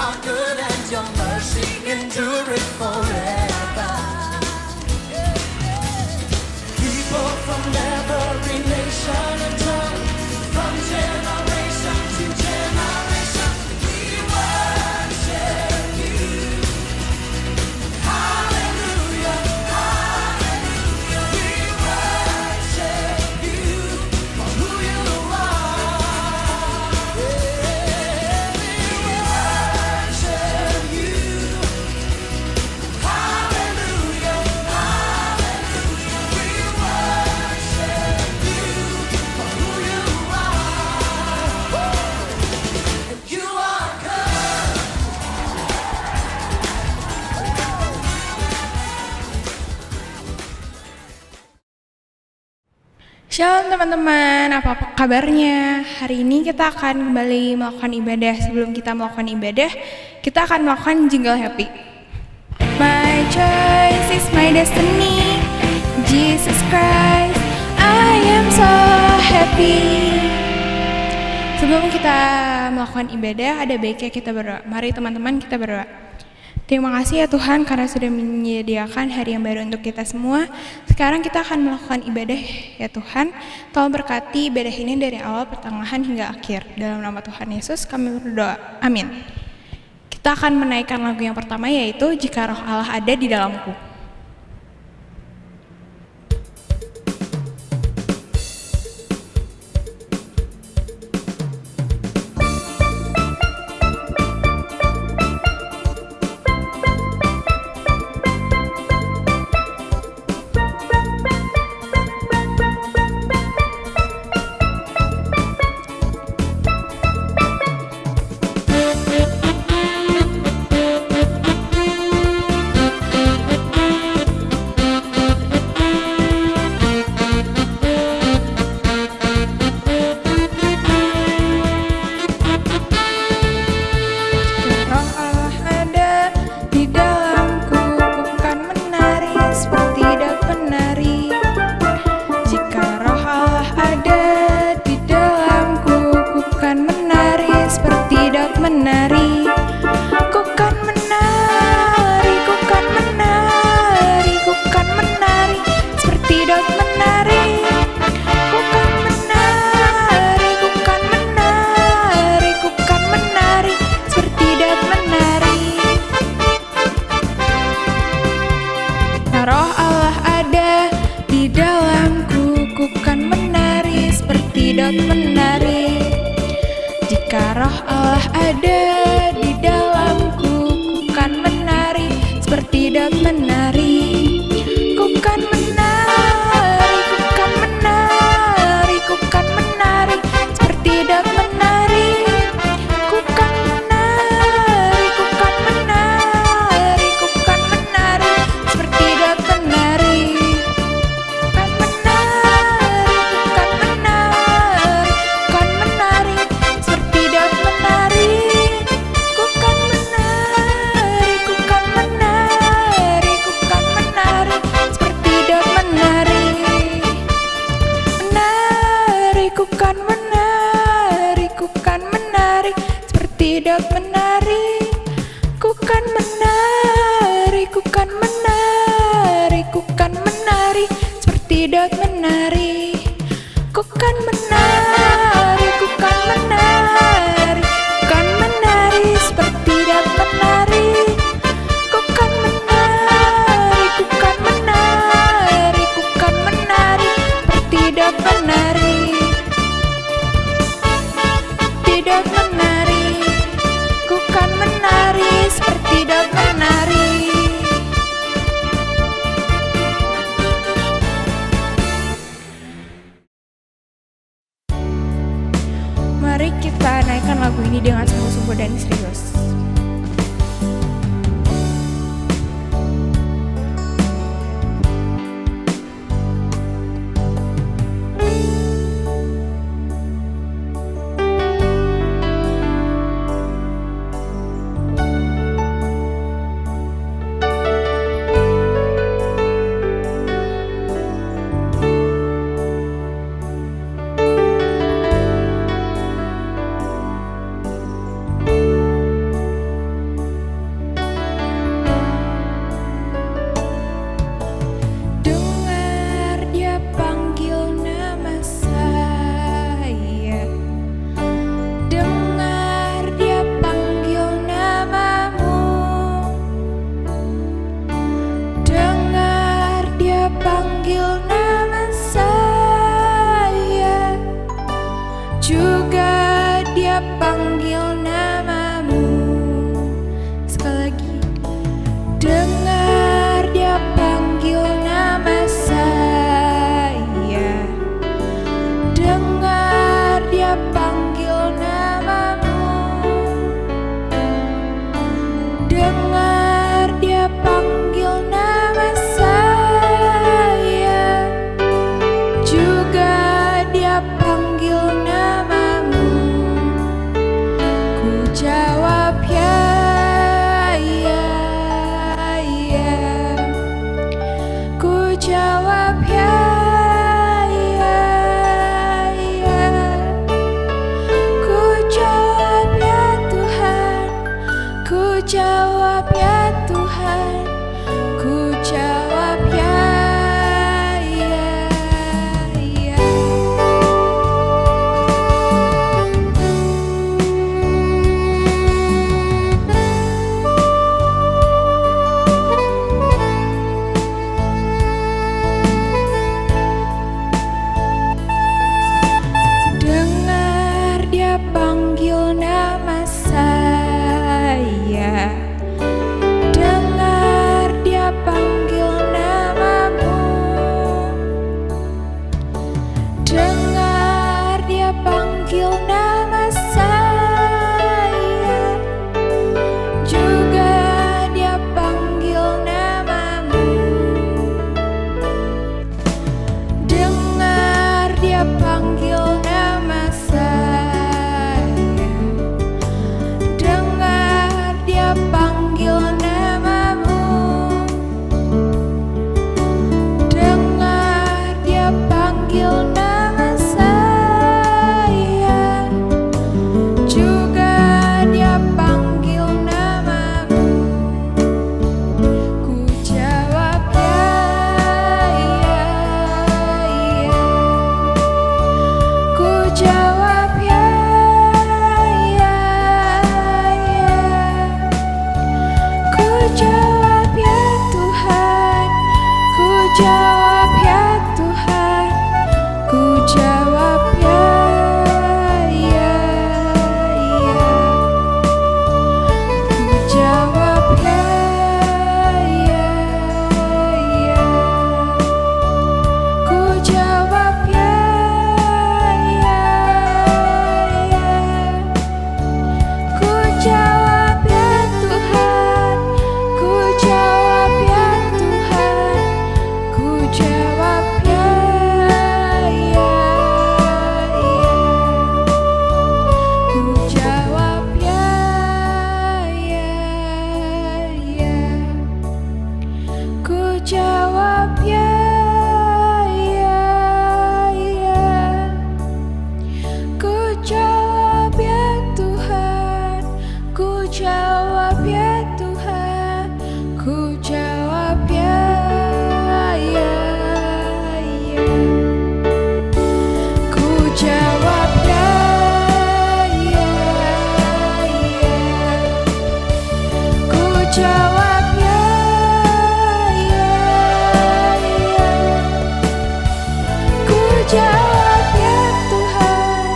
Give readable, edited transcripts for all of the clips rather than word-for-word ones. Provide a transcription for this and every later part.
are good and your mercy endureth forever. People from every nation and tongue, from generation to generation, we worship you. Hallelujah, hallelujah, we worship you for who you are. Yeah, we worship you. Hallelujah, hallelujah, we worship you for who you are. And you are good. Shalom teman-teman, apa kabarnya? Hari ini kita akan kembali melakukan ibadah. Sebelum kita melakukan ibadah, kita akan melakukan jingle happy. My choice is my destiny, Jesus Christ, I am so happy. Sebelum kita melakukan ibadah, ada baiknya kita berdoa. Mari teman-teman kita berdoa. Terima kasih ya Tuhan karena sudah menyediakan hari yang baru untuk kita semua. Sekarang kita akan melakukan ibadah ya Tuhan. Tolong berkati ibadah ini dari awal, pertengahan hingga akhir. Dalam nama Tuhan Yesus kami berdoa. Amin. Kita akan menaikkan lagu yang pertama yaitu Jika Roh Allah Ada di Dalamku. Mari kita naikkan lagu ini dengan sungguh-sungguh dan serius. jawab ya Tuhan, ku jawab ya, ya, ya. Dengar dia panggil nama saya, dengar dia panggil namamu, dengar dia panggil nama saya, juga dia panggil namamu. Dengar dia panggil nama saya, dengar dia panggil namamu, dengar dia panggil nama saya, juga dia panggil namamu. Ku jawab ya, ya, ya. Ku jawab ya, ya, ya. Ku jawab ya Tuhan, ku jawab ya Tuhan, ku jawab ya, ya, ya. Ku jawab ya, ya, ya. Ku jawab ya, ya, ya. Ku jawab ya Tuhan, ku jawab ya Tuhan, ku jawab ya, ya, ya. Ku jawab ya, ya, ya. Ku jawab ya, ya, ya. Ku jawab ya Tuhan, ku jawab ya Tuhan, ku jawab ya, ya, ya. Ku jawab ya, ya, ya. Ku jawab ya, ya, ya. Ku jawab ya Tuhan,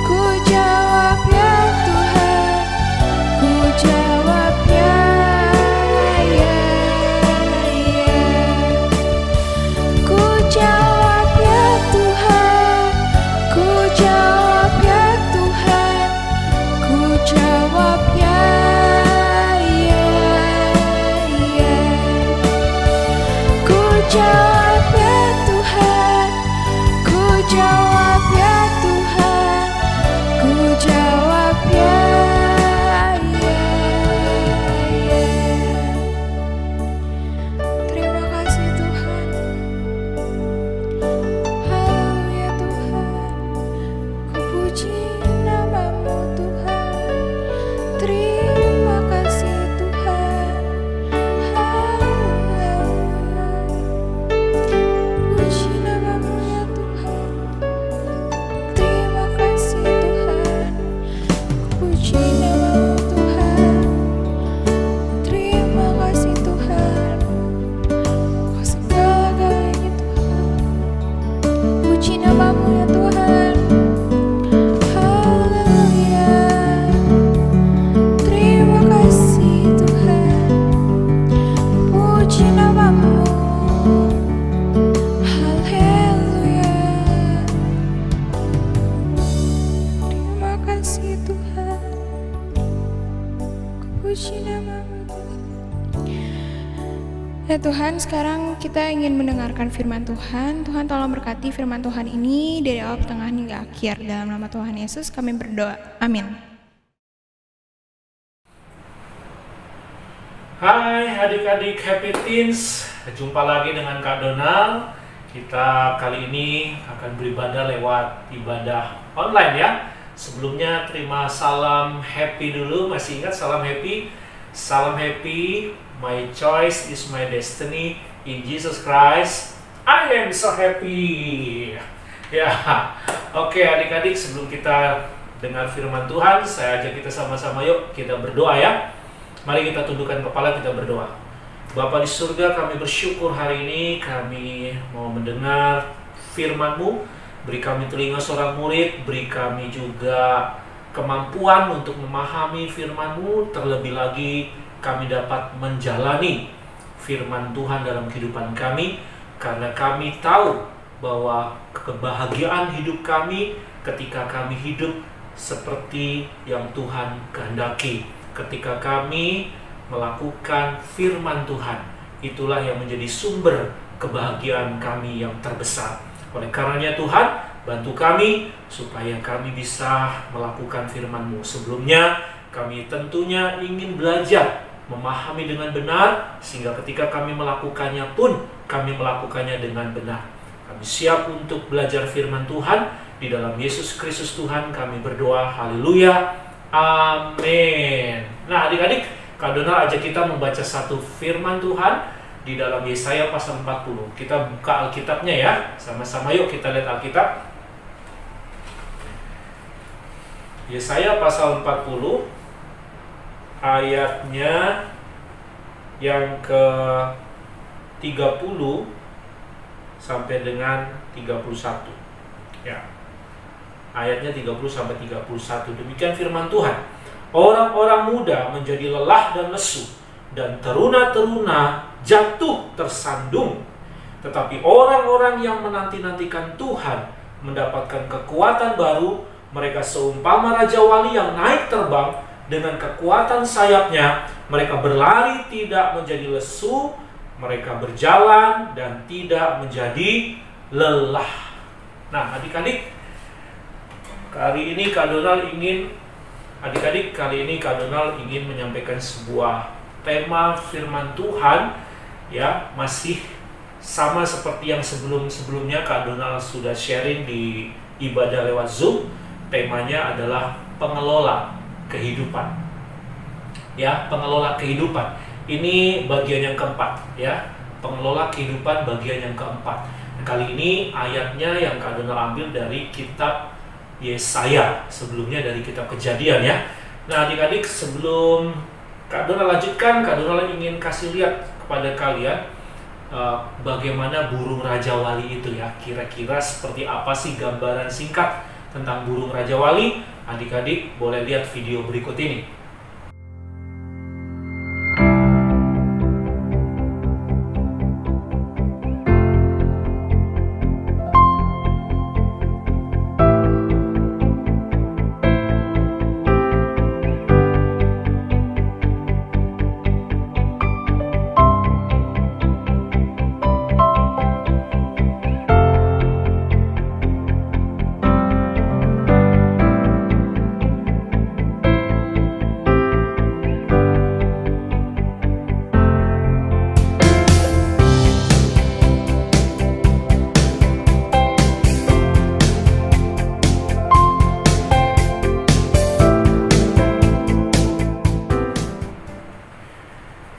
ku jawab ya Tuhan, ku jawab ya, ya, ya. Ku jawab ya Tuhan, ku jawab ya Tuhan, ku jawab ya, ya, ya. Ku jawab ya Tuhan, ku jawab ya Tuhan, ku jawab ya, ya, ya. Terima kasih Tuhan. Haleluya Tuhan. Ku puji namamu Tuhan. Terima kasih Tuhan. Haleluya. Puji namamu ya Tuhan. Terima kasih Tuhan. Ku puji namamu Tuhan. Terima kasih Tuhan. Kau segala-galanya Tuhan. Puji namamu ya Tuhan. Haleluya. Terima kasih Tuhan. Puji namamu. Haleluya. Terima kasih Tuhan. Ku puji namamu Tuhan. Ya Tuhan, sekarang kita ingin mendengarkan firman Tuhan. Tuhan tolong berkati firman Tuhan ini dari awal, pertengahan hingga akhir. Dalam nama Tuhan Yesus kami berdoa. Amin. Hai adik-adik Happy Teens, jumpa lagi dengan Kak Donald. Kita kali ini akan beribadah lewat ibadah online ya. Sebelumnya terima salam happy dulu, masih ingat salam happy? Salam happy, my choice is my destiny in Jesus Christ. I am so happy. Ya, oke adik-adik, sebelum kita dengar firman Tuhan, saya ajak kita sama-sama yuk kita berdoa ya. Mari kita tundukkan kepala, kita berdoa. Bapa di surga, kami bersyukur hari ini kami mau mendengar firman-Mu. Beri kami telinga seorang murid, beri kami juga kemampuan untuk memahami firman-Mu. Terlebih lagi kami dapat menjalani firman Tuhan dalam kehidupan kami, karena kami tahu bahwa kebahagiaan hidup kami ketika kami hidup seperti yang Tuhan kehendaki. Ketika kami melakukan firman Tuhan, itulah yang menjadi sumber kebahagiaan kami yang terbesar. Oleh karenanya Tuhan, bantu kami supaya kami bisa melakukan firman-Mu. Sebelumnya, kami tentunya ingin belajar memahami dengan benar, sehingga ketika kami melakukannya pun, kami melakukannya dengan benar. Kami siap untuk belajar firman Tuhan. Di dalam Yesus Kristus Tuhan kami berdoa. Haleluya. Amin. Nah adik-adik, Kak Donald ajak kita membaca satu firman Tuhan di dalam Yesaya pasal 40. Kita buka Alkitabnya ya. Sama-sama yuk kita lihat Alkitab. Yesaya pasal 40 ayatnya yang ke 30 sampai dengan 31. Ya. Ayatnya 30 sampai 31. Demikian firman Tuhan. Orang-orang muda menjadi lelah dan lesu, dan teruna-teruna jatuh tersandung. Tetapi orang-orang yang menanti-nantikan Tuhan mendapatkan kekuatan baru. Mereka seumpama Raja Wali yang naik terbang dengan kekuatan sayapnya. Mereka berlari tidak menjadi lesu, mereka berjalan dan tidak menjadi lelah. Nah adik-adik, kali ini Kak Donald ingin menyampaikan sebuah tema firman Tuhan ya, masih sama seperti yang sebelumnya Kak Donald sudah sharing di ibadah lewat Zoom. Temanya adalah pengelola kehidupan. Ya, pengelola kehidupan. Ini bagian yang keempat ya. Pengelola kehidupan bagian yang keempat. Kali ini ayatnya yang Kak Donald ambil dari kitab Yesaya, sebelumnya dari kitab Kejadian ya. Nah adik-adik, sebelum Kak Donald lanjutkan, Kak Donald ingin kasih lihat kepada kalian bagaimana burung Raja Wali itu ya. Kira-kira seperti apa sih gambaran singkat tentang burung Raja Wali? Adik-adik boleh lihat video berikut ini.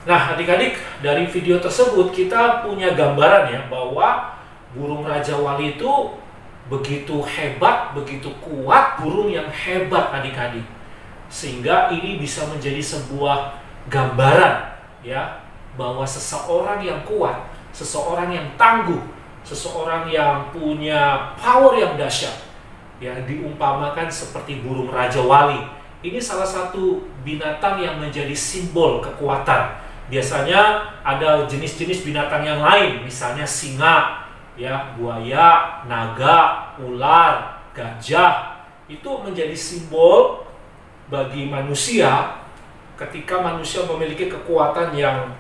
Nah adik-adik, dari video tersebut kita punya gambaran ya, bahwa burung Raja Wali itu begitu hebat, begitu kuat, burung yang hebat adik-adik. Sehingga ini bisa menjadi sebuah gambaran ya, bahwa seseorang yang kuat, seseorang yang tangguh, seseorang yang punya power yang dahsyat ya, diumpamakan seperti burung Raja Wali. Ini salah satu binatang yang menjadi simbol kekuatan. Biasanya ada jenis-jenis binatang yang lain, misalnya singa, ya, buaya, naga, ular, gajah. Itu menjadi simbol bagi manusia ketika manusia memiliki kekuatan yang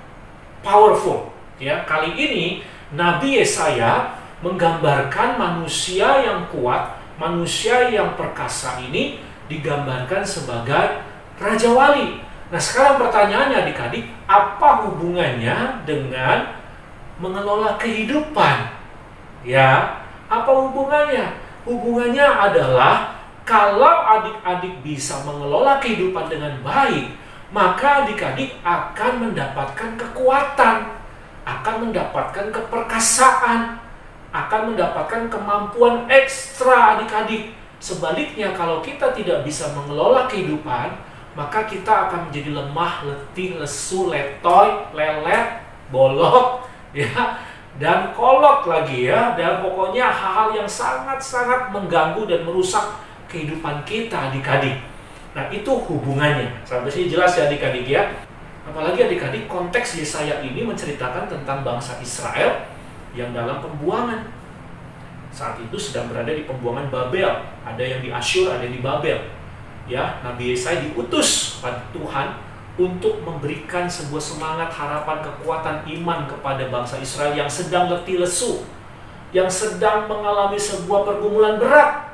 powerful. Ya, kali ini Nabi Yesaya menggambarkan manusia yang kuat, manusia yang perkasa ini digambarkan sebagai Raja Wali. Nah sekarang pertanyaannya adik-adik, apa hubungannya dengan mengelola kehidupan? Ya, apa hubungannya? Hubungannya adalah kalau adik-adik bisa mengelola kehidupan dengan baik, maka adik-adik akan mendapatkan kekuatan, akan mendapatkan keperkasaan, akan mendapatkan kemampuan ekstra adik-adik. Sebaliknya kalau kita tidak bisa mengelola kehidupan, maka kita akan menjadi lemah, letih, lesu, letoy, lelet, bolot, ya, dan kolot lagi ya. Dan pokoknya hal-hal yang sangat-sangat mengganggu dan merusak kehidupan kita adik-adik. Nah itu hubungannya. Sampai sini jelas ya adik-adik ya. Apalagi adik-adik konteks Yesaya ini menceritakan tentang bangsa Israel yang dalam pembuangan. Saat itu sedang berada di pembuangan Babel. Ada yang di Asyur, ada yang di Babel. Ya, Nabi Yesaya diutus pada Tuhan untuk memberikan sebuah semangat, harapan, kekuatan iman kepada bangsa Israel yang sedang letih lesu, yang sedang mengalami sebuah pergumulan berat.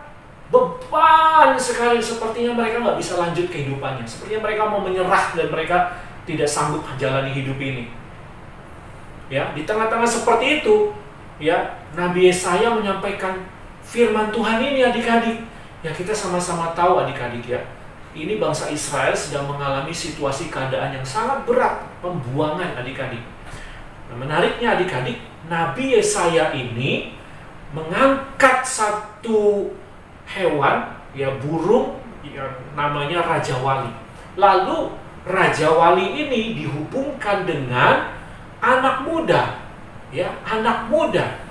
Beban sekali, sepertinya mereka nggak bisa lanjut kehidupannya. Sepertinya mereka mau menyerah dan mereka tidak sanggup menjalani hidup ini. Ya, di tengah-tengah seperti itu, ya, Nabi Yesaya menyampaikan firman Tuhan ini adik-adik. Ya, kita sama-sama tahu adik-adik ya. Ini bangsa Israel sedang mengalami situasi keadaan yang sangat berat, pembuangan adik-adik. Nah, menariknya adik-adik, Nabi Yesaya ini mengangkat satu hewan, ya burung yang namanya Raja Wali. Lalu Raja Wali ini dihubungkan dengan anak muda, ya anak muda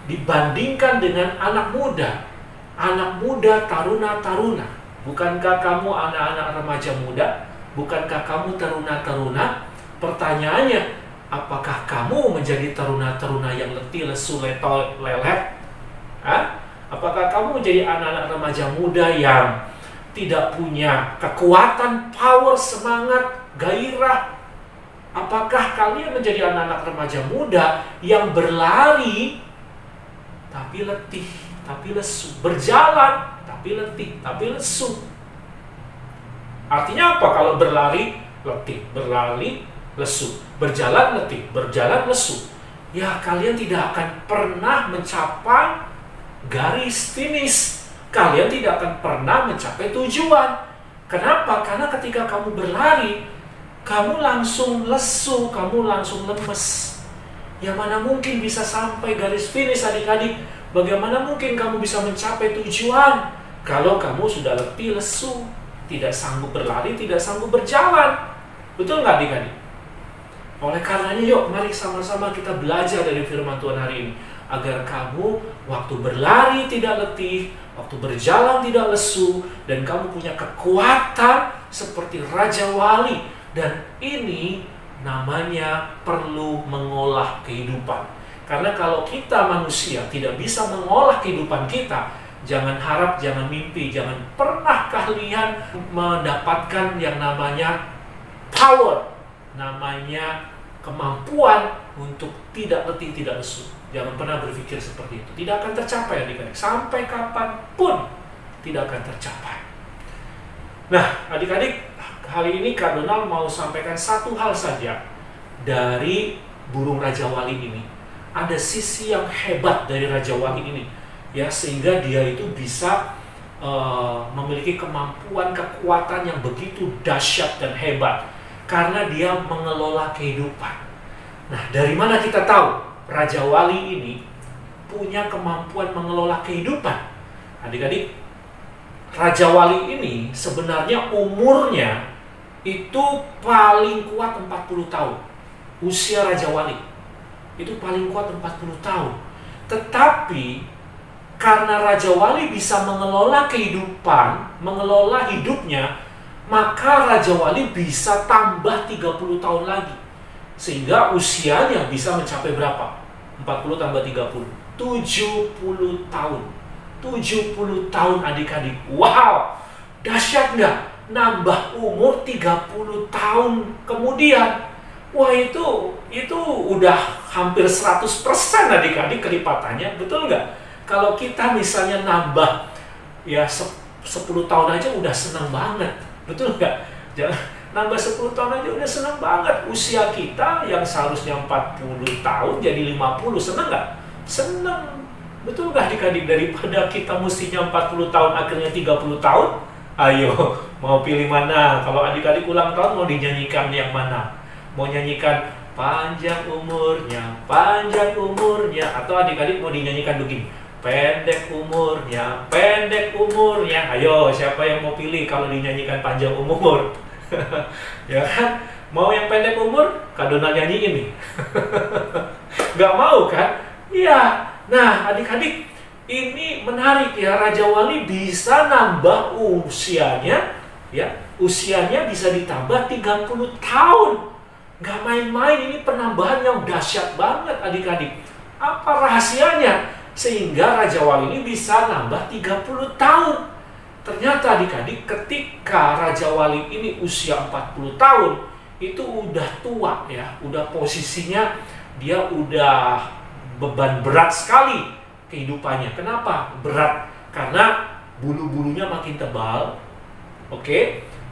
dibandingkan dengan anak muda taruna. Bukankah kamu anak-anak remaja muda? Bukankah kamu taruna-taruna? Pertanyaannya, apakah kamu menjadi taruna-taruna yang letih, lesu, lelet? Hah? Apakah kamu menjadi anak-anak remaja muda yang tidak punya kekuatan, power, semangat, gairah? Apakah kalian menjadi anak-anak remaja muda yang berlari tapi letih, tapi lesu, berjalan tapi letih, tapi lesu? Artinya apa kalau berlari letih, berlari lesu, berjalan letih, berjalan lesu? Ya, kalian tidak akan pernah mencapai garis finish. Kalian tidak akan pernah mencapai tujuan. Kenapa? Karena ketika kamu berlari, kamu langsung lesu, kamu langsung lemes. Ya mana mungkin bisa sampai garis finish adik-adik? Bagaimana mungkin kamu bisa mencapai tujuan kalau kamu sudah letih, lesu, tidak sanggup berlari, tidak sanggup berjalan? Betul nggak adik-adik? Oleh karenanya yuk, mari sama-sama kita belajar dari firman Tuhan hari ini, agar kamu waktu berlari tidak letih, waktu berjalan tidak lesu, dan kamu punya kekuatan seperti Raja Wali. Dan ini namanya perlu mengolah kehidupan. Karena kalau kita manusia tidak bisa mengolah kehidupan kita, jangan harap, jangan mimpi, jangan pernah kalian mendapatkan yang namanya power, namanya kemampuan untuk tidak letih, tidak lesu. Jangan pernah berpikir seperti itu. Tidak akan tercapai adik-adik. Sampai kapanpun tidak akan tercapai. Nah, adik-adik, kali ini Kak Donald mau sampaikan satu hal saja dari burung Raja Wali ini. Ada sisi yang hebat dari Raja Wali ini, ya, sehingga dia itu bisa memiliki kemampuan, kekuatan yang begitu dahsyat dan hebat karena dia mengelola kehidupan. Nah, dari mana kita tahu Raja Wali ini punya kemampuan mengelola kehidupan? Adik-adik, Raja Wali ini sebenarnya umurnya itu paling kuat 40 tahun. Usia Raja Wali itu paling kuat 40 tahun. Tetapi karena Raja Wali bisa mengelola kehidupan, mengelola hidupnya, maka Raja Wali bisa tambah 30 tahun lagi. Sehingga usianya bisa mencapai berapa? 40 tambah 30, 70 tahun. 70 tahun adik-adik. Wow, dahsyat nggak? Nambah umur 30 tahun kemudian. Wah, itu udah hampir 100% adik-adik kelipatannya, betul nggak? Kalau kita misalnya nambah ya 10 tahun aja udah senang banget, betul nggak? Jangan nambah 10 tahun aja udah senang banget. Usia kita yang seharusnya 40 tahun jadi 50, senang nggak? Senang. Betul nggak adik-adik? Daripada kita mestinya 40 tahun akhirnya 30 tahun, Ayo, mau pilih mana? Kalau adik-adik ulang tahun mau dinyanyikan yang mana? Mau nyanyikan panjang umurnya, atau adik-adik mau dinyanyikan begini, pendek umurnya. Ayo, siapa yang mau pilih kalau dinyanyikan panjang umur? Ya kan? Mau yang pendek umur? Kak Donald nyanyiin nih. Nggak mau kan? Iya. Nah, adik-adik, ini menarik ya, Raja Wali bisa nambah usianya, ya, usianya bisa ditambah 30 tahun. Nggak main-main, ini penambahan yang dahsyat banget adik-adik. Apa rahasianya? Sehingga Raja Wali ini bisa nambah 30 tahun. Ternyata adik-adik, ketika Raja Wali ini usia 40 tahun, itu udah tua ya, udah posisinya dia udah beban berat sekali kehidupannya. Kenapa berat? Karena bulu-bulunya makin tebal, oke?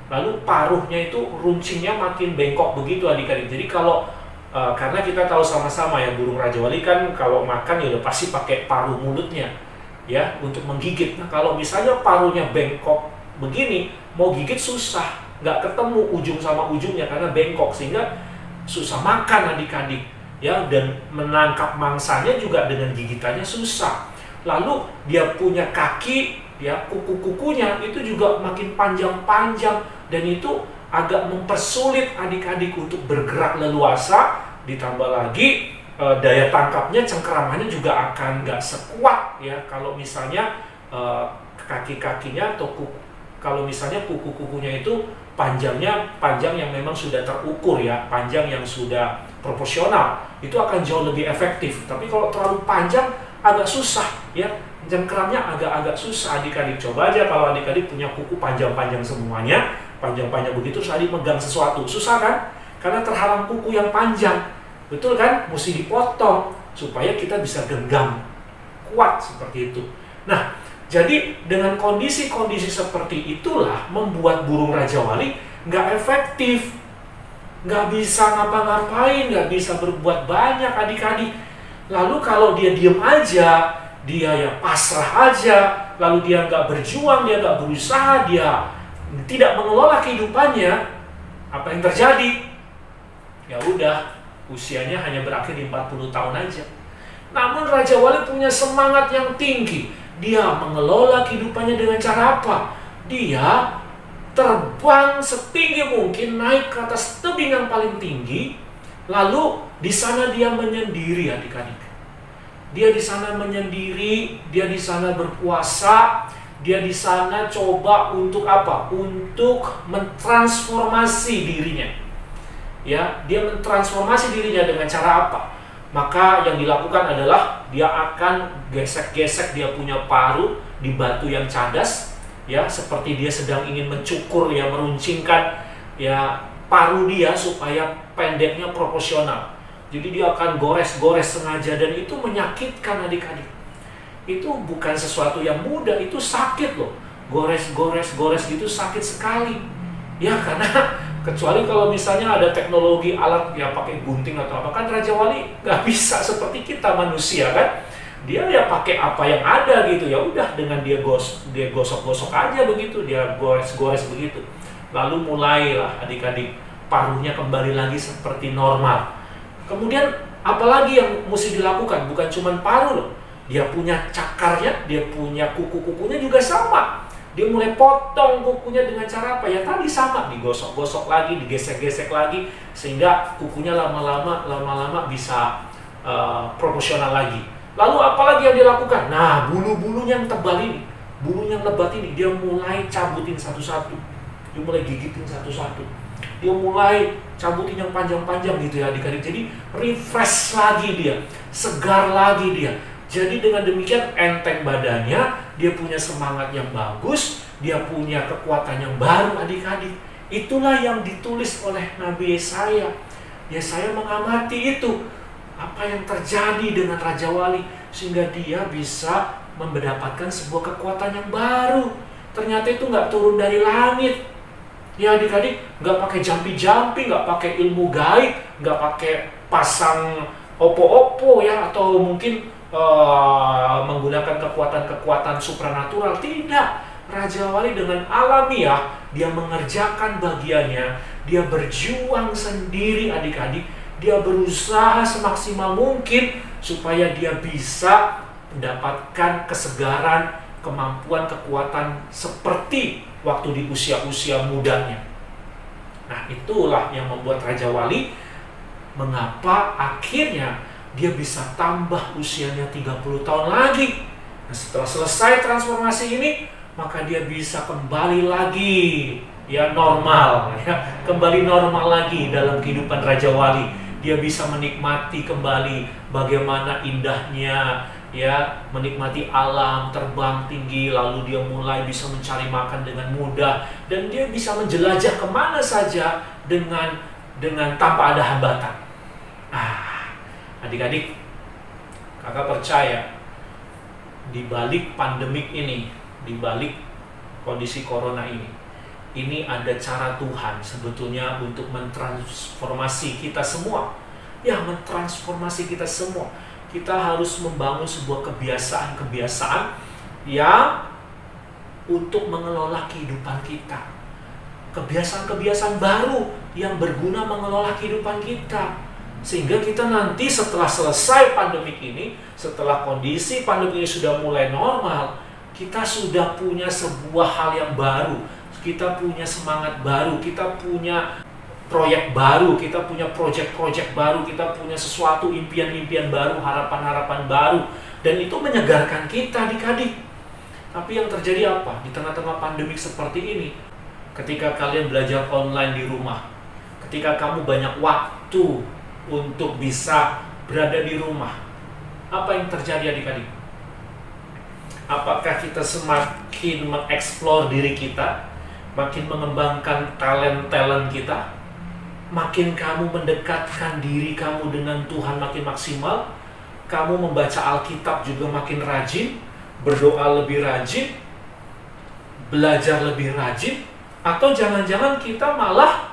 Lalu paruhnya itu runcingnya makin bengkok begitu adik-adik. Jadi kalau karena kita tahu sama-sama ya, burung Raja Wali kan kalau makan ya udah pasti pakai paruh mulutnya ya untuk menggigit. Nah, kalau misalnya paruhnya bengkok begini, mau gigit susah, nggak ketemu ujung sama ujungnya karena bengkok, sehingga susah makan adik-adik ya, dan menangkap mangsanya juga dengan gigitannya susah. Lalu dia punya kaki ya, kuku-kukunya itu juga makin panjang-panjang, dan itu agak mempersulit adik-adik untuk bergerak leluasa. Ditambah lagi daya tangkapnya, cengkeramannya juga akan nggak sekuat ya kalau misalnya kaki-kakinya atau kalau misalnya kuku-kukunya itu panjang yang memang sudah terukur ya, panjang yang sudah proporsional, itu akan jauh lebih efektif. Tapi kalau terlalu panjang agak susah ya, cengkeramnya agak-agak susah adik-adik. Coba aja kalau adik-adik punya kuku panjang-panjang semuanya, panjang-panjang begitu, terus adik megang sesuatu, susah kan? Karena terhalang kuku yang panjang, betul kan? Mesti dipotong supaya kita bisa genggam kuat seperti itu. Nah, jadi dengan kondisi-kondisi seperti itulah membuat burung Raja Wali nggak efektif, nggak bisa ngapa-ngapain, nggak bisa berbuat banyak adik-adik. Lalu kalau dia diem aja, dia ya pasrah aja, lalu dia nggak berjuang, dia nggak berusaha, dia tidak mengelola kehidupannya, apa yang terjadi? Ya udah, usianya hanya berakhir di 40 tahun aja. Namun Raja Wali punya semangat yang tinggi. Dia mengelola kehidupannya dengan cara apa? Dia terbang setinggi mungkin, naik ke atas tebing yang paling tinggi, lalu di sana dia menyendiri adik-adik. Dia di sana menyendiri, dia di sana berpuasa, dia di sana coba untuk apa? Untuk mentransformasi dirinya. Ya, dia mentransformasi dirinya dengan cara apa? Maka yang dilakukan adalah dia akan gesek-gesek dia punya paruh di batu yang cadas, ya, seperti dia sedang ingin mencukur ya, meruncingkan ya paruh dia supaya pendeknya proporsional. Jadi dia akan gores-gores sengaja, dan itu menyakitkan adik-adik. Itu bukan sesuatu yang mudah, itu sakit loh. Gores-gores gitu sakit sekali. Ya, karena kecuali kalau misalnya ada teknologi alat ya pakai gunting atau apa, kan Raja Wali nggak bisa seperti kita manusia kan. Dia ya pakai apa yang ada gitu, ya udah dengan dia gosok-gosok aja begitu, dia gores-gores begitu. Lalu mulailah adik-adik paruhnya kembali lagi seperti normal. Kemudian apalagi yang mesti dilakukan? Bukan cuma paruh loh, dia punya cakarnya, dia punya kuku-kukunya juga sama. Dia mulai potong kukunya dengan cara apa? Ya tadi sama, digosok-gosok lagi, digesek-gesek lagi, sehingga kukunya lama-lama bisa proporsional lagi. Lalu apalagi yang dilakukan? Nah, bulu-bulunya yang tebal ini, bulunya yang lebat ini, dia mulai cabutin satu-satu. Dia mulai gigitin satu-satu. Dia mulai cabutin yang panjang-panjang gitu ya adik-adik. Jadi refresh lagi dia, segar lagi dia. Jadi dengan demikian enteng badannya, dia punya semangat yang bagus, dia punya kekuatan yang baru adik-adik. Itulah yang ditulis oleh Nabi Yesaya. Yesaya mengamati itu, apa yang terjadi dengan Raja Wali, sehingga dia bisa mendapatkan sebuah kekuatan yang baru. Ternyata itu nggak turun dari langit. Ya adik-adik, nggak pakai jampi-jampi, nggak pakai ilmu gaib, nggak pakai pasang opo-opo ya, atau mungkin menggunakan kekuatan-kekuatan supranatural. Tidak. Raja Wali dengan alamiah, dia mengerjakan bagiannya, dia berjuang sendiri adik-adik, dia berusaha semaksimal mungkin supaya dia bisa mendapatkan kesegaran, kemampuan, kekuatan seperti waktu di usia-usia mudanya. Nah, itulah yang membuat Raja Wali mengapa akhirnya dia bisa tambah usianya 30 tahun lagi. Nah, setelah selesai transformasi ini, maka dia bisa kembali lagi ya normal, ya kembali normal lagi dalam kehidupan Raja Wali. Dia bisa menikmati kembali bagaimana indahnya ya menikmati alam, terbang tinggi, lalu dia mulai bisa mencari makan dengan mudah, dan dia bisa menjelajah kemana saja dengan tanpa ada hambatan. Adik-adik, kakak percaya di balik pandemik ini, di balik kondisi corona ini ada cara Tuhan sebetulnya untuk mentransformasi kita semua. Ya, mentransformasi kita semua. Kita harus membangun sebuah kebiasaan-kebiasaan yang untuk mengelola kehidupan kita. Kebiasaan-kebiasaan baru yang berguna mengelola kehidupan kita. Sehingga kita nanti setelah selesai pandemik ini, setelah kondisi pandemik ini sudah mulai normal, kita sudah punya sebuah hal yang baru, kita punya semangat baru, kita punya proyek baru, kita punya proyek-proyek baru, kita punya sesuatu impian-impian baru, harapan-harapan baru, dan itu menyegarkan kita adik-adik. Tapi yang terjadi apa? Di tengah-tengah pandemik seperti ini, ketika kalian belajar online di rumah, ketika kamu banyak waktu untuk bisa berada di rumah, apa yang terjadi adik-adik? Apakah kita semakin mengeksplor diri kita, makin mengembangkan talent-talent kita, makin kamu mendekatkan diri kamu dengan Tuhan makin maksimal, kamu membaca Alkitab juga makin rajin, berdoa lebih rajin, belajar lebih rajin, atau jangan-jangan kita malah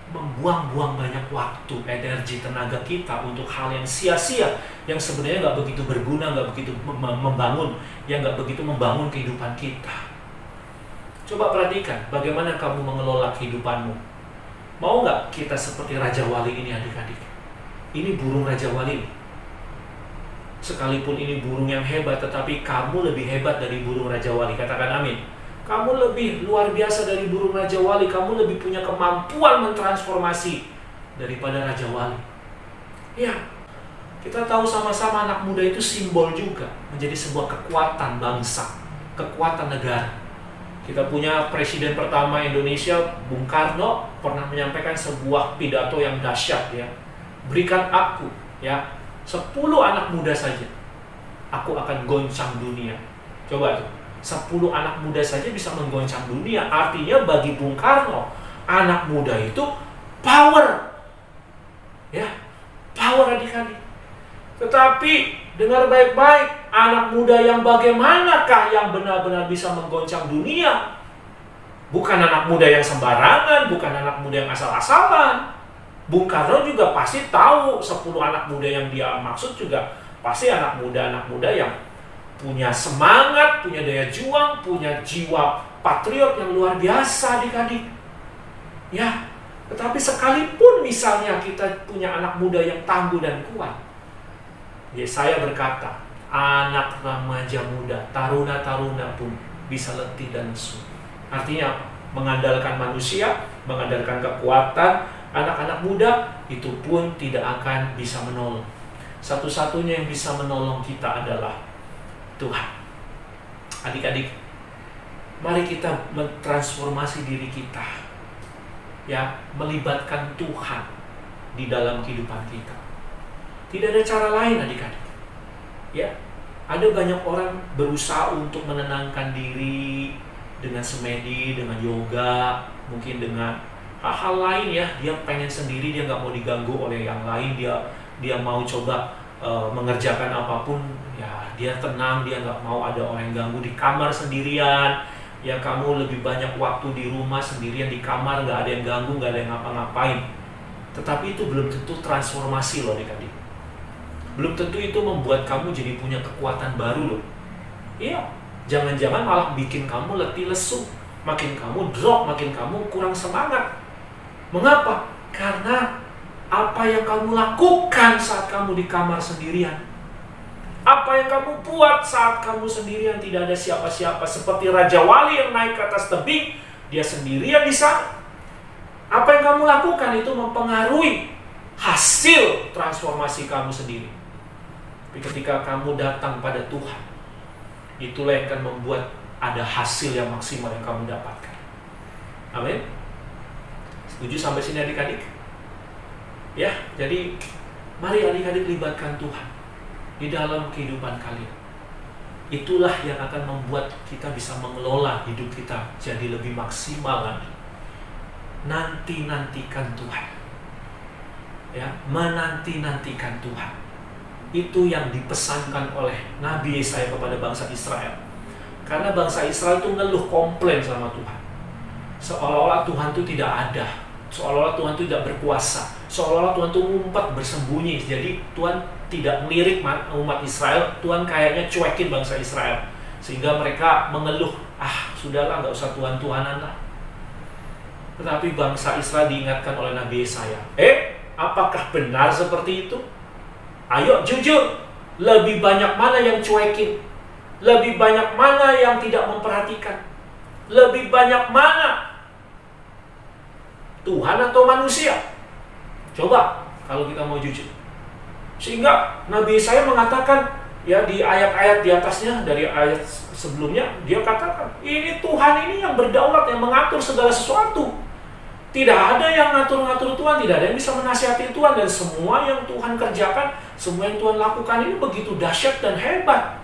membuang-buang banyak waktu, energi, tenaga kita untuk hal yang sia-sia, yang sebenarnya nggak begitu berguna, nggak begitu membangun, yang nggak begitu membangun kehidupan kita. Coba perhatikan bagaimana kamu mengelola kehidupanmu. Mau nggak kita seperti Raja Wali ini adik-adik? Ini burung Raja Wali. Sekalipun ini burung yang hebat, tetapi kamu lebih hebat dari burung Raja Wali. Katakan amin. Kamu lebih luar biasa dari burung Raja Wali. Kamu lebih punya kemampuan mentransformasi daripada Raja Wali. Ya, kita tahu sama-sama anak muda itu simbol juga, menjadi sebuah kekuatan bangsa, kekuatan negara. Kita punya presiden pertama Indonesia, Bung Karno, pernah menyampaikan sebuah pidato yang dahsyat ya. Berikan aku ya 10 anak muda saja, aku akan goncang dunia. Coba tuh, 10 anak muda saja bisa menggoncang dunia. Artinya bagi Bung Karno, anak muda itu power. Ya, power adik-adik. Tetapi dengar baik-baik, anak muda yang bagaimanakah yang benar-benar bisa menggoncang dunia? Bukan anak muda yang sembarangan, bukan anak muda yang asal-asalan. Bung Karno juga pasti tahu 10 anak muda yang dia maksud juga pasti anak muda yang punya semangat, punya daya juang, punya jiwa patriot yang luar biasa adik-adik. Ya, tetapi sekalipun misalnya kita punya anak muda yang tangguh dan kuat, Yesaya berkata, anak remaja muda, taruna-taruna pun bisa letih dan lesu. Artinya mengandalkan manusia, mengandalkan kekuatan anak-anak muda, itu pun tidak akan bisa menolong. Satu-satunya yang bisa menolong kita adalah Tuhan. Adik-adik, mari kita mentransformasi diri kita, ya, melibatkan Tuhan di dalam kehidupan kita. Tidak ada cara lain adik-adik. Ya, ada banyak orang berusaha untuk menenangkan diri dengan semedi, dengan yoga, mungkin dengan hal-hal lain ya. Dia pengen sendiri, dia nggak mau diganggu oleh yang lain. Dia mau coba mengerjakan apapun, ya dia tenang, dia nggak mau ada orang yang ganggu, di kamar sendirian. Ya, kamu lebih banyak waktu di rumah sendirian di kamar, nggak ada yang ganggu, nggak ada yang ngapa-ngapain. Tetapi itu belum tentu transformasi loh adik-adik. Belum tentu itu membuat kamu jadi punya kekuatan baru loh. Iya, Jangan-jangan malah bikin kamu letih lesu, makin kamu drop, makin kamu kurang semangat. Mengapa? Karena apa yang kamu lakukan saat kamu di kamar sendirian, apa yang kamu buat saat kamu sendirian, tidak ada siapa-siapa, seperti Raja Wali yang naik ke atas tebing, dia sendirian di sana. Apa yang kamu lakukan itu mempengaruhi hasil transformasi kamu sendiri. Tapi ketika kamu datang pada Tuhan, itulah yang akan membuat ada hasil yang maksimal yang kamu dapatkan. Amin. Setuju sampai sini adik-adik? Ya, jadi mari adik-adik libatkan Tuhan di dalam kehidupan kalian. Itulah yang akan membuat kita bisa mengelola hidup kita jadi lebih maksimal lagi. Nanti-nantikan Tuhan. Ya, menanti-nantikan Tuhan. Itu yang dipesankan oleh Nabi Yesaya kepada bangsa Israel. Karena bangsa Israel itu ngeluh, komplain sama Tuhan. Seolah-olah Tuhan itu tidak ada. Seolah-olah Tuhan itu tidak berkuasa. Seolah-olah Tuhan itu ngumpet, bersembunyi. Jadi Tuhan tidak melirik umat Israel. Tuhan kayaknya cuekin bangsa Israel. Sehingga mereka mengeluh, sudahlah, gak usah Tuhan-Tuhanan lah. Tetapi bangsa Israel diingatkan oleh Nabi Yesaya. Apakah benar seperti itu? Ayo jujur, lebih banyak mana yang cuekin? Lebih banyak mana yang tidak memperhatikan? Lebih banyak mana? Tuhan atau manusia? Coba kalau kita mau jujur. Sehingga Nabi Yesaya mengatakan, ya di ayat-ayat di atasnya, dari ayat sebelumnya, dia katakan, ini Tuhan ini yang berdaulat, yang mengatur segala sesuatu. Tidak ada yang ngatur-ngatur Tuhan, tidak ada yang bisa menasihati Tuhan, dan semua yang Tuhan kerjakan, semua yang Tuhan lakukan ini begitu dahsyat dan hebat.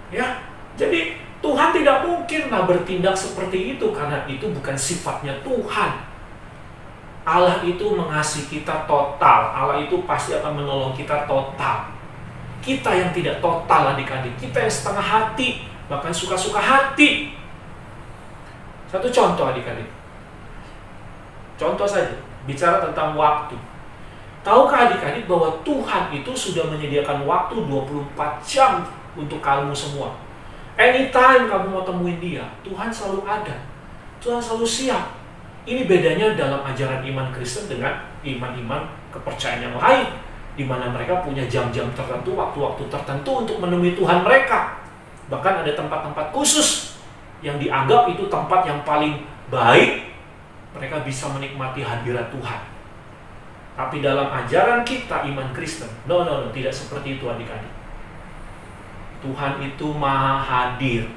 Ya, jadi Tuhan tidak mungkinlah bertindak seperti itu, karena itu bukan sifatnya Tuhan. Allah itu mengasihi kita total. Allah itu pasti akan menolong kita total. Kita yang tidak total adik-adik, kita yang setengah hati, bahkan suka-suka hati. Satu contoh adik-adik. Contoh saja, bicara tentang waktu. Tahukah adik-adik bahwa Tuhan itu sudah menyediakan waktu 24 jam untuk kamu semua. Anytime kamu mau temuin dia, Tuhan selalu ada. Tuhan selalu siap. Ini bedanya dalam ajaran iman Kristen dengan iman-iman kepercayaan yang lain, di mana mereka punya jam-jam tertentu, waktu-waktu tertentu untuk menemui Tuhan mereka. Bahkan ada tempat-tempat khusus yang dianggap itu tempat yang paling baik, mereka bisa menikmati hadirat Tuhan. Tapi dalam ajaran kita iman Kristen, no, tidak seperti itu adik-adik. Tuhan itu maha hadir.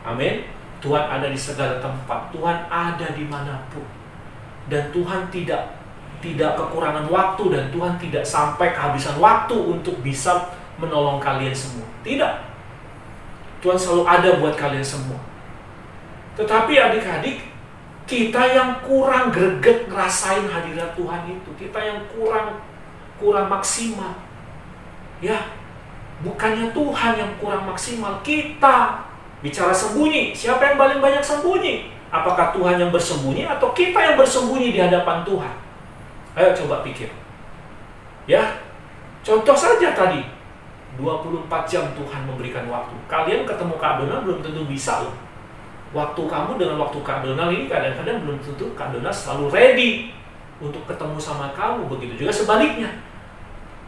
Amin. Tuhan ada di segala tempat. Tuhan ada dimanapun. Dan Tuhan tidak kekurangan waktu, dan Tuhan tidak sampai kehabisan waktu untuk bisa menolong kalian semua. Tidak. Tuhan selalu ada buat kalian semua. Tetapi adik-adik, kita yang kurang greget ngerasain hadirat Tuhan itu, kita yang kurang maksimal. Ya, bukannya Tuhan yang kurang maksimal, kita. Bicara sembunyi, siapa yang paling banyak sembunyi? Apakah Tuhan yang bersembunyi atau kita yang bersembunyi di hadapan Tuhan? Ayo coba pikir. Ya, contoh saja tadi, 24 jam Tuhan memberikan waktu. Kalian ketemu Kak Donald belum tentu bisa loh. Waktu kamu dengan waktu Kak Donald ini kadang-kadang belum tentu Kak Donald selalu ready untuk ketemu sama kamu. Begitu juga sebaliknya.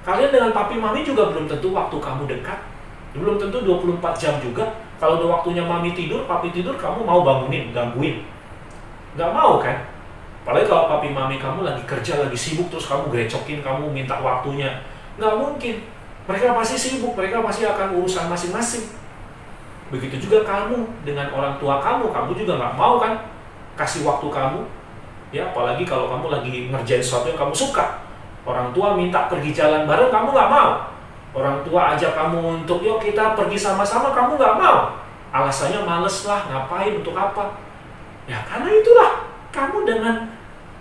Kalian dengan papi mami juga belum tentu waktu kamu dekat. Belum tentu 24 jam juga. Kalau udah waktunya mami tidur, papi tidur, kamu mau bangunin, gangguin? Nggak mau kan? Apalagi kalau papi mami kamu lagi kerja, lagi sibuk, terus kamu grecokin, kamu minta waktunya. Nggak mungkin. Mereka pasti sibuk, mereka pasti akan urusan masing-masing. Begitu juga kamu dengan orang tua kamu juga nggak mau kan kasih waktu kamu. Ya, apalagi kalau kamu lagi ngerjain sesuatu yang kamu suka. Orang tua minta pergi jalan bareng, kamu nggak mau. Orang tua ajak kamu untuk, yuk kita pergi sama-sama, kamu nggak mau. Alasannya males lah, ngapain, untuk apa. Ya karena itulah, kamu dengan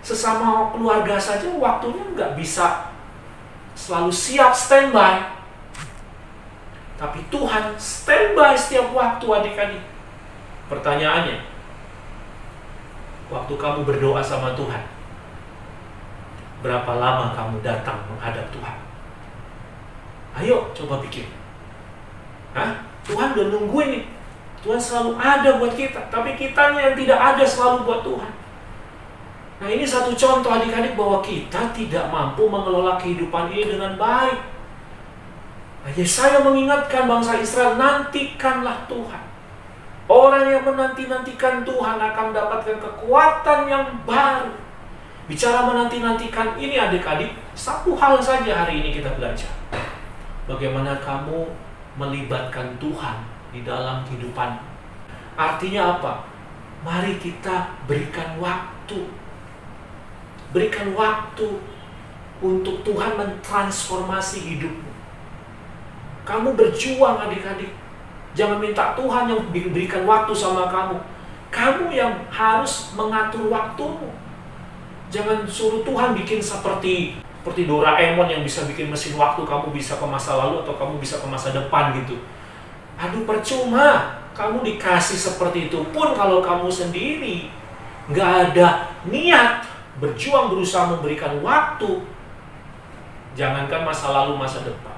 sesama keluarga saja waktunya nggak bisa selalu siap standby. Tapi Tuhan standby setiap waktu adik-adik. Pertanyaannya, waktu kamu berdoa sama Tuhan, berapa lama kamu datang menghadap Tuhan? Ayo coba pikir. Tuhan udah nungguin nih. Tuhan selalu ada buat kita, tapi kitanya yang tidak ada selalu buat Tuhan. Nah, ini satu contoh adik-adik bahwa kita tidak mampu mengelola kehidupan ini dengan baik. Nah, Yesaya mengingatkan bangsa Israel, nantikanlah Tuhan. Orang yang menanti-nantikan Tuhan akan mendapatkan kekuatan yang baru. Bicara menanti-nantikan ini adik-adik, satu hal saja hari ini kita belajar. Bagaimana kamu melibatkan Tuhan di dalam kehidupan. Artinya apa? Mari kita berikan waktu. Berikan waktu untuk Tuhan mentransformasi hidupmu. Kamu berjuang adik-adik. Jangan minta Tuhan yang berikan waktu sama kamu. Kamu yang harus mengatur waktumu. Jangan suruh Tuhan bikin seperti Doraemon yang bisa bikin mesin waktu, kamu bisa ke masa lalu atau kamu bisa ke masa depan gitu. Aduh, percuma. Kamu dikasih seperti itu pun kalau kamu sendiri nggak ada niat berjuang berusaha memberikan waktu. Jangankan masa lalu, masa depan.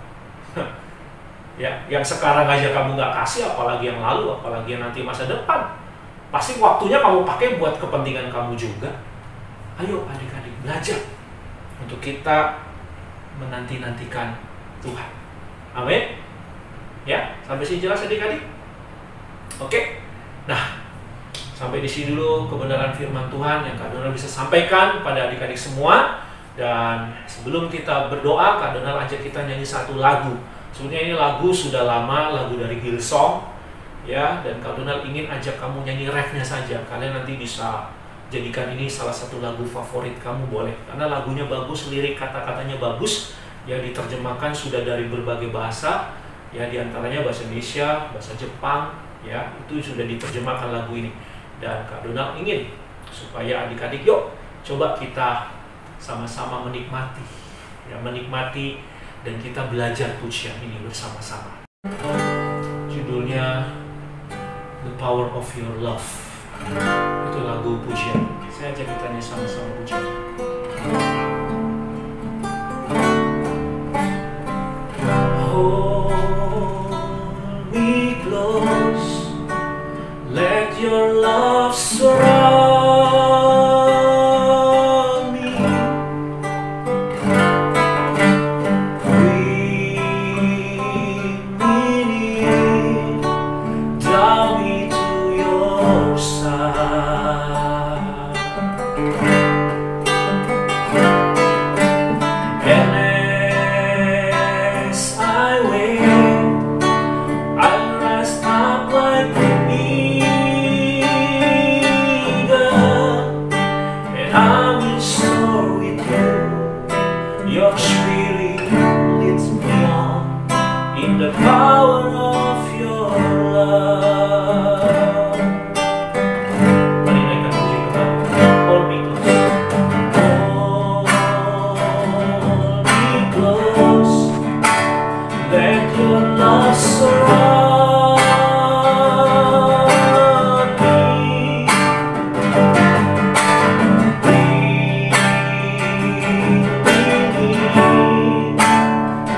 Ya, yang sekarang aja kamu nggak kasih, apalagi yang lalu, apalagi yang nanti masa depan. Pasti waktunya kamu pakai buat kepentingan kamu juga. Ayo adik-adik, belajar untuk kita menanti-nantikan Tuhan. Amin. Ya, sampai sini jelas adik-adik? Oke. Nah, sampai di sini dulu kebenaran firman Tuhan yang Kak Donald bisa sampaikan pada adik-adik semua. Dan sebelum kita berdoa, Kak Donald ajak kita nyanyi satu lagu. Sebenarnya ini lagu sudah lama, lagu dari Hillsong, ya. Dan Kak Donald ingin ajak kamu nyanyi refnya saja. Kalian nanti bisa jadikan ini salah satu lagu favorit kamu, boleh. Karena lagunya bagus, lirik kata-katanya bagus, ya, diterjemahkan sudah dari berbagai bahasa, ya, diantaranya bahasa Indonesia, bahasa Jepang, ya, itu sudah diterjemahkan lagu ini. Dan Kak Donald ingin supaya adik-adik, yuk coba kita sama-sama menikmati, ya, menikmati dan kita belajar pujian ini bersama-sama. Judulnya The Power of Your Love. Itu lagu pujian. Saya ajak kita nyanyi sama-sama pujian. Hold me close, let your love surround me. Bring me near, draw me to your side. And as I wait, I'll rise up like an eagle, and I will soar with you. Your spirit leads me on in the power of your love. Mari naikkan musik kembali. Hold me close, let your love surround me. Bring me near,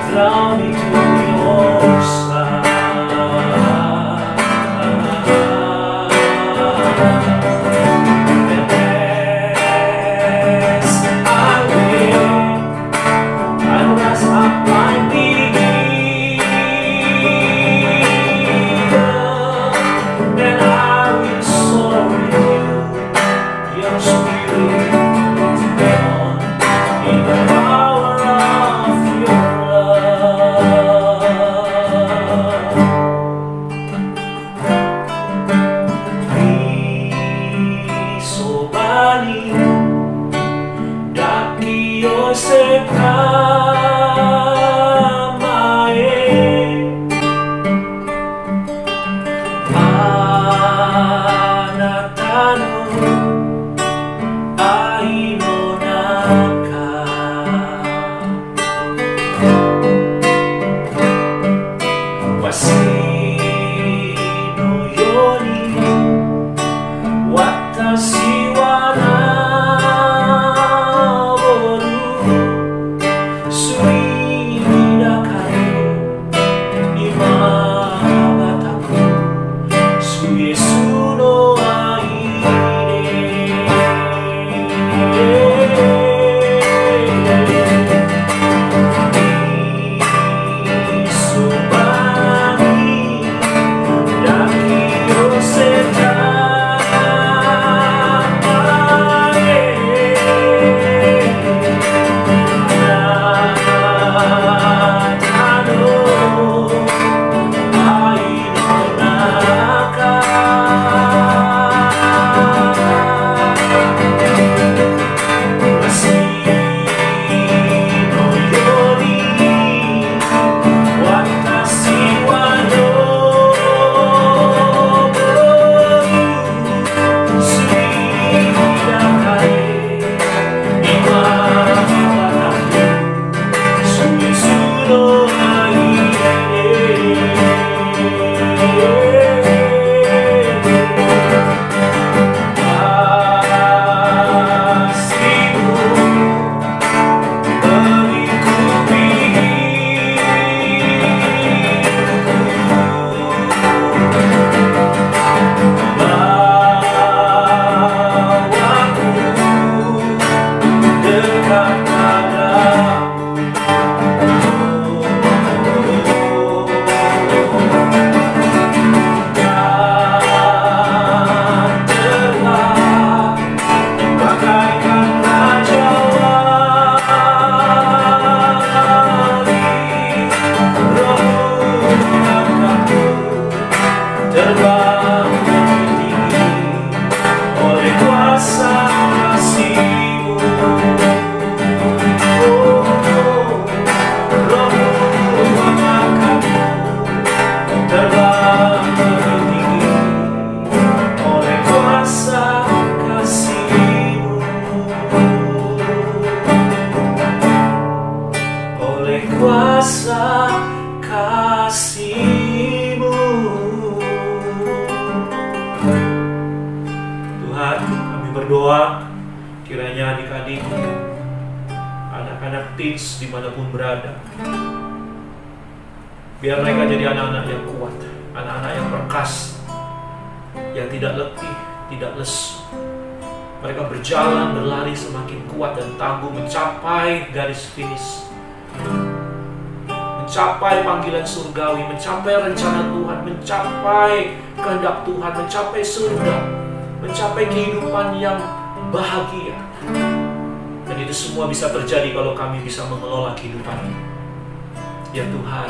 draw me to your side. And as I wait, I'll rise up like the eagle, and I will soar with you. Your spirit leads me on in the power of your love. Risobani dakio sekamae, anatano ainonaka. Wasino yoni watashi wa naboru adik-adik, anak-anak teens dimanapun berada. Biar mereka jadi anak-anak yang kuat, anak-anak yang perkasa, yang tidak letih, tidak lesu. Mereka berjalan, berlari semakin kuat dan tangguh mencapai garis finish, mencapai panggilan surgawi, mencapai rencana Tuhan, mencapai kehendak Tuhan, mencapai surga, mencapai kehidupan yang bahagia. Dan itu semua bisa terjadi kalau kami bisa mengelola kehidupan ini. Ya Tuhan,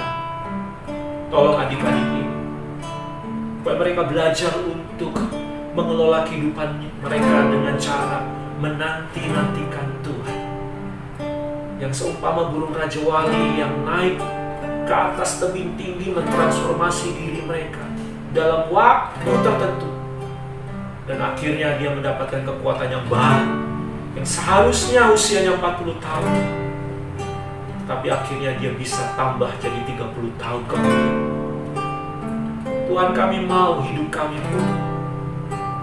tolong adik-adik ini, supaya mereka belajar untuk mengelola kehidupan mereka dengan cara menanti-nantikan Tuhan. Yang seumpama burung Raja Wali yang naik ke atas tebing tinggi mentransformasi diri mereka dalam waktu tertentu. Dan akhirnya dia mendapatkan kekuatan yang baru, yang seharusnya usianya 40 tahun. Tapi akhirnya dia bisa tambah jadi 30 tahun kemudian. Tuhan, kami mau hidup kami muda.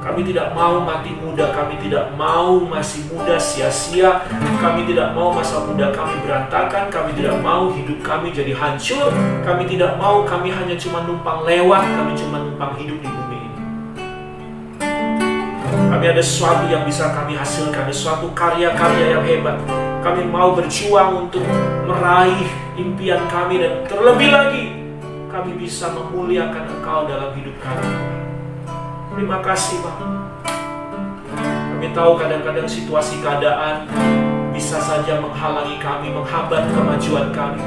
Kami tidak mau mati muda, kami tidak mau masih muda sia-sia, kami tidak mau masa muda kami berantakan, kami tidak mau hidup kami jadi hancur, kami tidak mau kami hanya cuma numpang lewat, kami cuma numpang hidup di bumi ini. Kami ada sesuatu yang bisa kami hasilkan, ada suatu karya-karya yang hebat. Kami mau berjuang untuk meraih impian kami, dan terlebih lagi kami bisa memuliakan Engkau dalam hidup kami. Terima kasih, Pak. Kami tahu kadang-kadang situasi keadaan bisa saja menghalangi kami, menghambat kemajuan kami.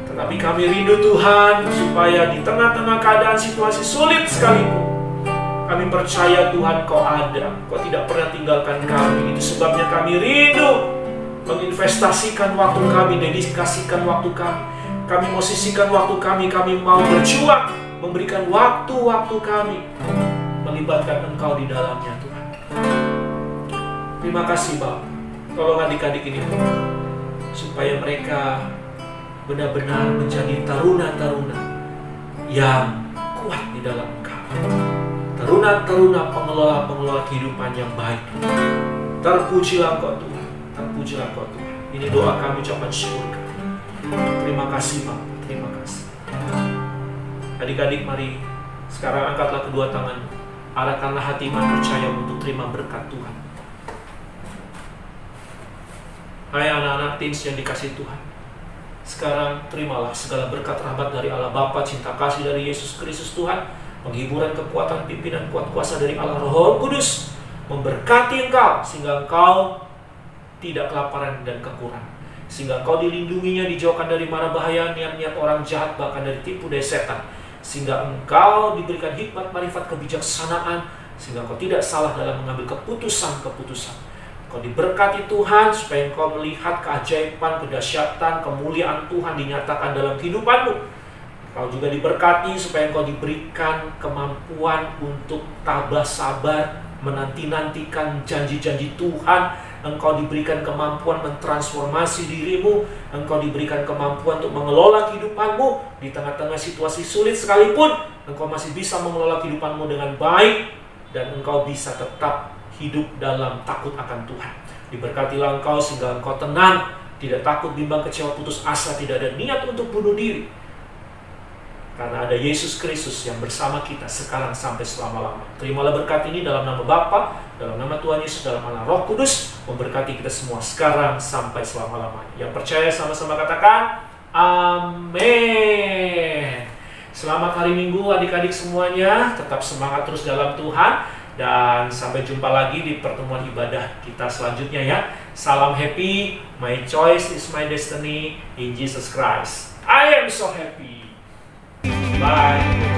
Tetapi kami rindu Tuhan, supaya di tengah-tengah keadaan situasi sulit sekalipun, kami percaya Tuhan Kau ada, Kau tidak pernah tinggalkan kami. Itu sebabnya kami rindu menginvestasikan waktu kami, dedikasikan waktu kami. Kami mau sisihkan waktu kami mau berjuang, memberikan waktu-waktu kami, melibatkan Engkau di dalamnya, Tuhan. Terima kasih, Bapak. Tolong adik-adik ini, supaya mereka benar-benar menjadi taruna-taruna yang kuat di dalam Engkau. Taruna-taruna pengelola kehidupan yang baik. Terpujilah Engkau, Tuhan. Terpujilah Engkau, Tuhan. Ini doa kami, ucapan syukur kami. Terima kasih, Bapak. Terima kasih. Adik-adik, mari sekarang angkatlah kedua tangan. Arahkanlah hati iman percaya untuk terima berkat Tuhan. Hai anak-anak teens yang dikasihi Tuhan, sekarang terimalah segala berkat rahmat dari Allah Bapa, cinta kasih dari Yesus Kristus Tuhan, penghiburan, kekuatan, pimpinan, kuat kuasa dari Allah Roh Kudus memberkati engkau, sehingga engkau tidak kelaparan dan kekurangan, sehingga engkau dilindunginya, dijauhkan dari mara bahaya, niat-niat orang jahat, bahkan dari tipu daya setan, sehingga engkau diberikan hikmat, marifat, kebijaksanaan, sehingga engkau tidak salah dalam mengambil keputusan-keputusan. Engkau diberkati Tuhan, supaya engkau melihat keajaiban, kedahsyatan, kemuliaan Tuhan dinyatakan dalam kehidupanmu. Engkau juga diberkati supaya engkau diberikan kemampuan untuk tabah sabar, menanti-nantikan janji-janji Tuhan. Engkau diberikan kemampuan mentransformasi dirimu. Engkau diberikan kemampuan untuk mengelola kehidupanmu di tengah-tengah situasi sulit sekalipun. Engkau masih bisa mengelola kehidupanmu dengan baik, dan engkau bisa tetap hidup dalam takut akan Tuhan. Diberkatilah engkau sehingga engkau tenang, tidak takut, bimbang, kecewa, putus asa, tidak ada niat untuk bunuh diri. Karena ada Yesus Kristus yang bersama kita sekarang sampai selama-lamanya. Terimalah berkat ini dalam nama Bapa, dalam nama Tuhan Yesus, dalam nama Roh Kudus, memberkati kita semua sekarang sampai selama-lamanya. Yang percaya sama-sama katakan, amin. Selamat hari Minggu adik-adik semuanya, tetap semangat terus dalam Tuhan, dan sampai jumpa lagi di pertemuan ibadah kita selanjutnya ya. Salam happy, my choice is my destiny in Jesus Christ. I am so happy. Bye.